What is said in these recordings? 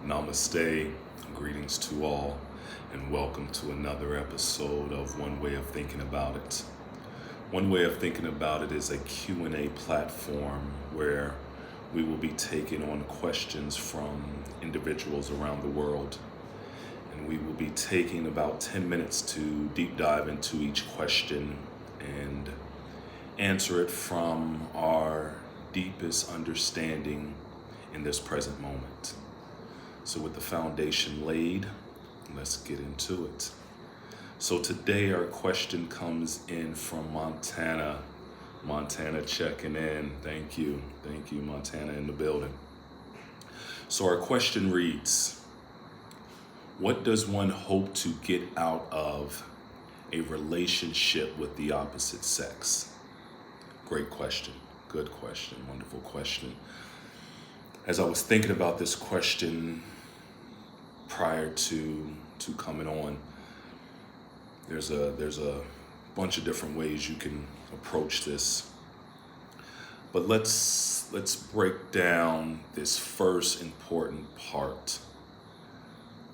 Namaste, greetings to all, and welcome to another episode of One Way of Thinking About It. One Way of Thinking About It is a Q&A platform where we will be taking on questions from individuals around the world. And we will be taking about 10 minutes to deep dive into each question and answer it from our deepest understanding in this present moment. So with the foundation laid, let's get into it. So today our question comes in from Montana. Montana checking in. Thank you, Montana in the building. So our question reads, what does one hope to get out of a relationship with the opposite sex? Great question, good question, wonderful question. As I was thinking about this question prior to coming on, there's a bunch of different ways you can approach this. But let's break down this first important part.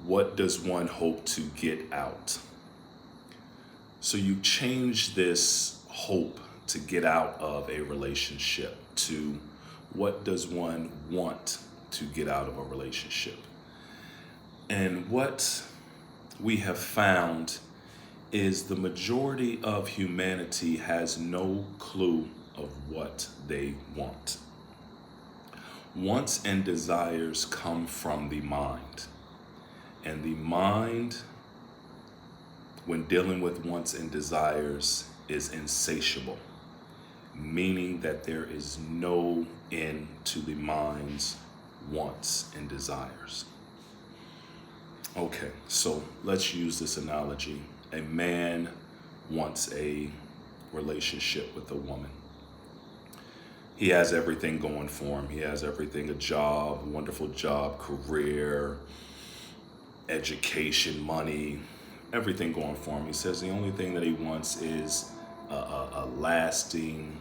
What does one hope to get out? So you change this hope to get out of a relationship to what does one want to get out of a relationship? And what we have found is the majority of humanity has no clue of what they want. Wants and desires come from the mind. And the mind, when dealing with wants and desires, is insatiable, meaning that there is no end to the mind's wants and desires. Okay, so let's use this analogy. A man wants a relationship with a woman. He has everything going for him. He has everything, a job, wonderful job, career, education, money, everything going for him. He says the only thing that he wants is a lasting,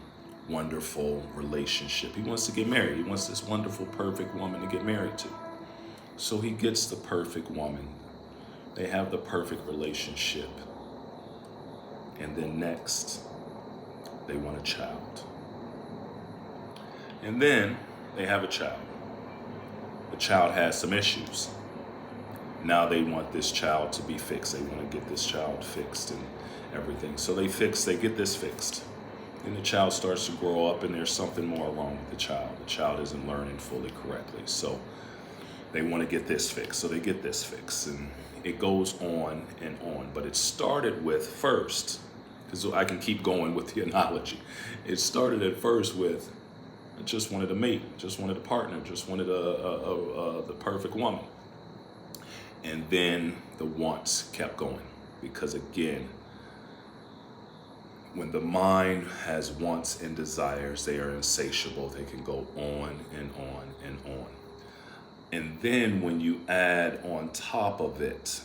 wonderful relationship. He wants to get married. He wants this wonderful, perfect woman to get married to. So he gets the perfect woman. They have the perfect relationship. And then next, they want a child. And then they have a child. The child has some issues. Now they want this child to be fixed. They want to get this child fixed and everything. So they get this fixed. And the child starts to grow up and there's something more wrong with the child. The child isn't learning fully correctly. So they want to get this fixed. So they get this fixed. And it goes on and on. But it started with first, because I can keep going with the analogy. It started at first with, I just wanted a mate, just wanted a partner, just wanted the perfect woman. And then the wants kept going. Because again, when the mind has wants and desires, they are insatiable. They can go on and on and on. And then when you add on top of it,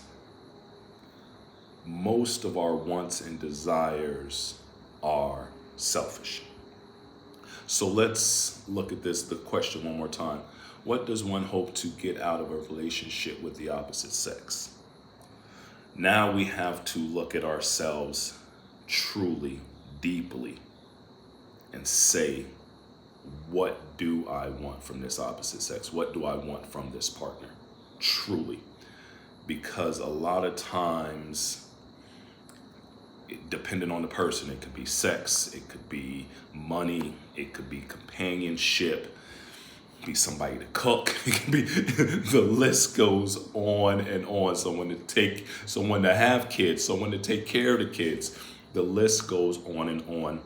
most of our wants and desires are selfish. So let's look at the question one more time. What does one hope to get out of a relationship with the opposite sex? Now we have to look at ourselves truly, deeply, and say, what do I want from this opposite sex? What do I want from this partner? Truly. Because a lot of times, depending on the person, it could be sex, it could be money, it could be companionship, it could be somebody to cook, it could be, the list goes on and on. Someone to have kids, someone to take care of the kids. The list goes on and on.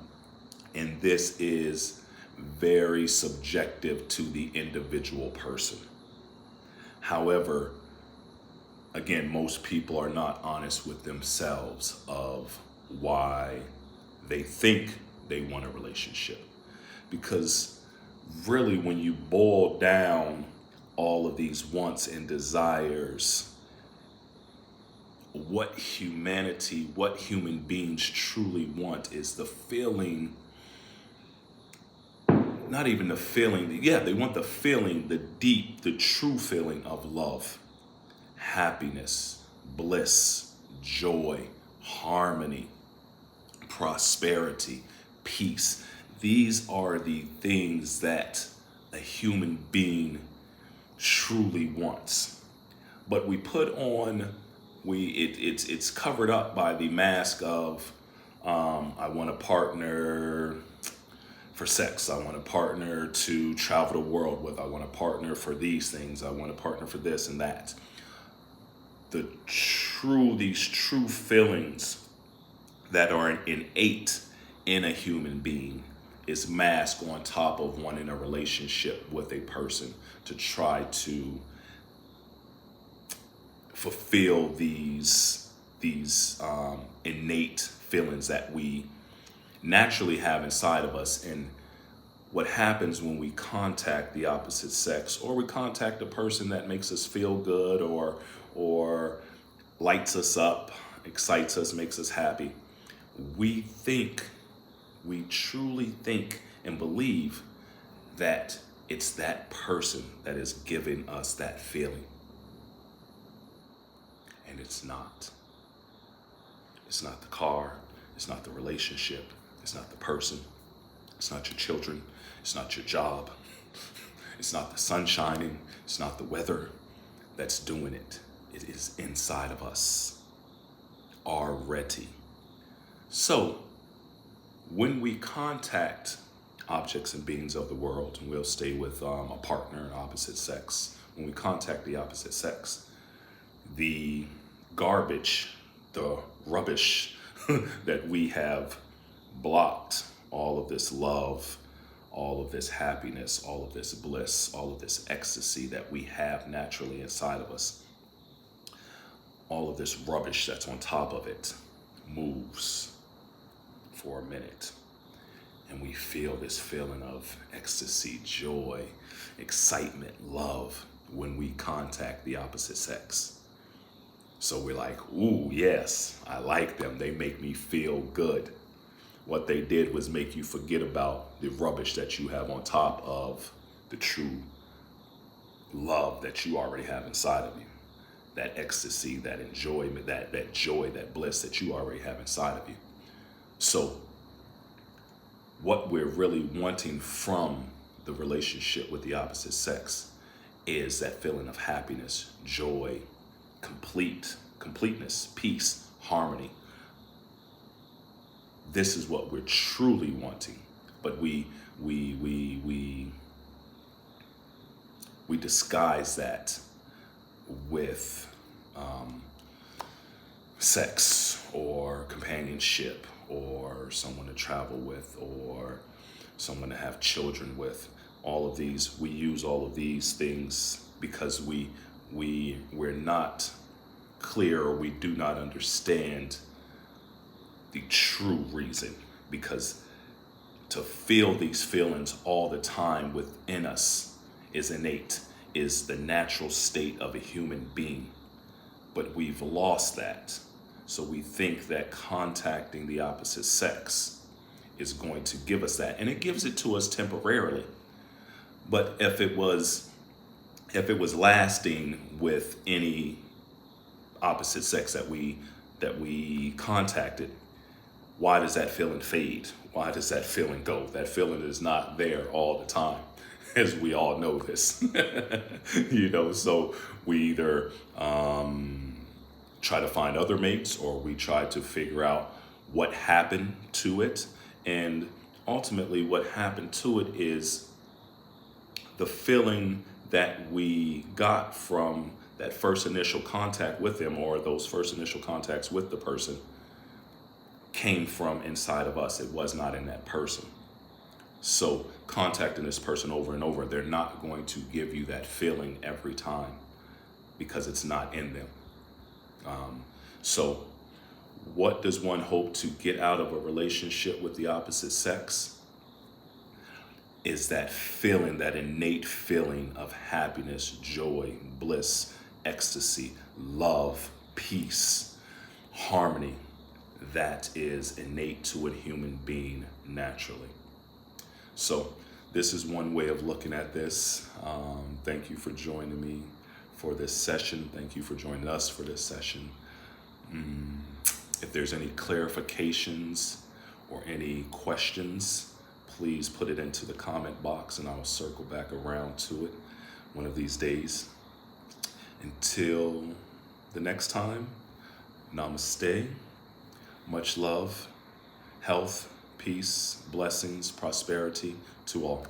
And this is very subjective to the individual person. However, again, most people are not honest with themselves of why they think they want a relationship. Because really, when you boil down all of these wants and desires, what human beings truly want is the feeling not even the feeling. Yeah, they want the feeling, the deep, the true feeling of love, happiness, bliss, joy, harmony, prosperity, peace. These are the things that a human being truly wants. But we put on, it's covered up by the mask of I want a partner for sex. I want a partner to travel the world with. I want a partner for these things. I want a partner for this and that. These true feelings that are innate in a human being is masked on top of wanting a relationship with a person to try to fulfill these innate feelings that we naturally have inside of us. And what happens when we contact the opposite sex, or we contact a person that makes us feel good, or lights us up, excites us, makes us happy, we truly think and believe that it's that person that is giving us that feeling. And it's not. It's not the car. It's not the relationship. It's not the person. It's not your children. It's not your job. It's not the sun shining. It's not the weather that's doing it. It is inside of us already. So when we contact objects and beings of the world, and we'll stay with a partner in opposite sex, when we contact the opposite sex, the garbage, the rubbish that we have blocked, all of this love, all of this happiness, all of this bliss, all of this ecstasy that we have naturally inside of us, all of this rubbish that's on top of it moves for a minute. And we feel this feeling of ecstasy, joy, excitement, love when we contact the opposite sex. So we're like, ooh, yes, I like them. They make me feel good. What they did was make you forget about the rubbish that you have on top of the true love that you already have inside of you. That ecstasy, that enjoyment, that joy, that bliss that you already have inside of you. So what we're really wanting from the relationship with the opposite sex is that feeling of happiness, joy, completeness, peace, harmony. This is what we're truly wanting. But we disguise that with sex or companionship or someone to travel with or someone to have children with. All of these, we use all of these things because we're not clear, or we do not understand the true reason. Because to feel these feelings all the time within us is innate, is the natural state of a human being. But we've lost that. So we think that contacting the opposite sex is going to give us that. And it gives it to us temporarily. But if it was lasting with any opposite sex that we contacted, why does that feeling fade? Why does that feeling go? That feeling is not there all the time, as we all know this. So we either try to find other mates, or we try to figure out what happened to it. And ultimately what happened to it is the feeling that we got from that first initial contact with them, or those first initial contacts with the person, came from inside of us. It was not in that person. So contacting this person over and over, they're not going to give you that feeling every time because it's not in them. So what does one hope to get out of a relationship with the opposite sex? Is that feeling, that innate feeling of happiness, joy, bliss, ecstasy, love, peace, harmony, that is innate to a human being naturally. So This is one way of looking at this. Thank you for joining me for this session. Thank you for joining us for this session. If there's any clarifications or any questions, please put it into the comment box and I'll circle back around to it one of these days. Until the next time, namaste, much love, health, peace, blessings, prosperity to all.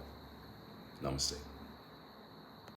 Namaste.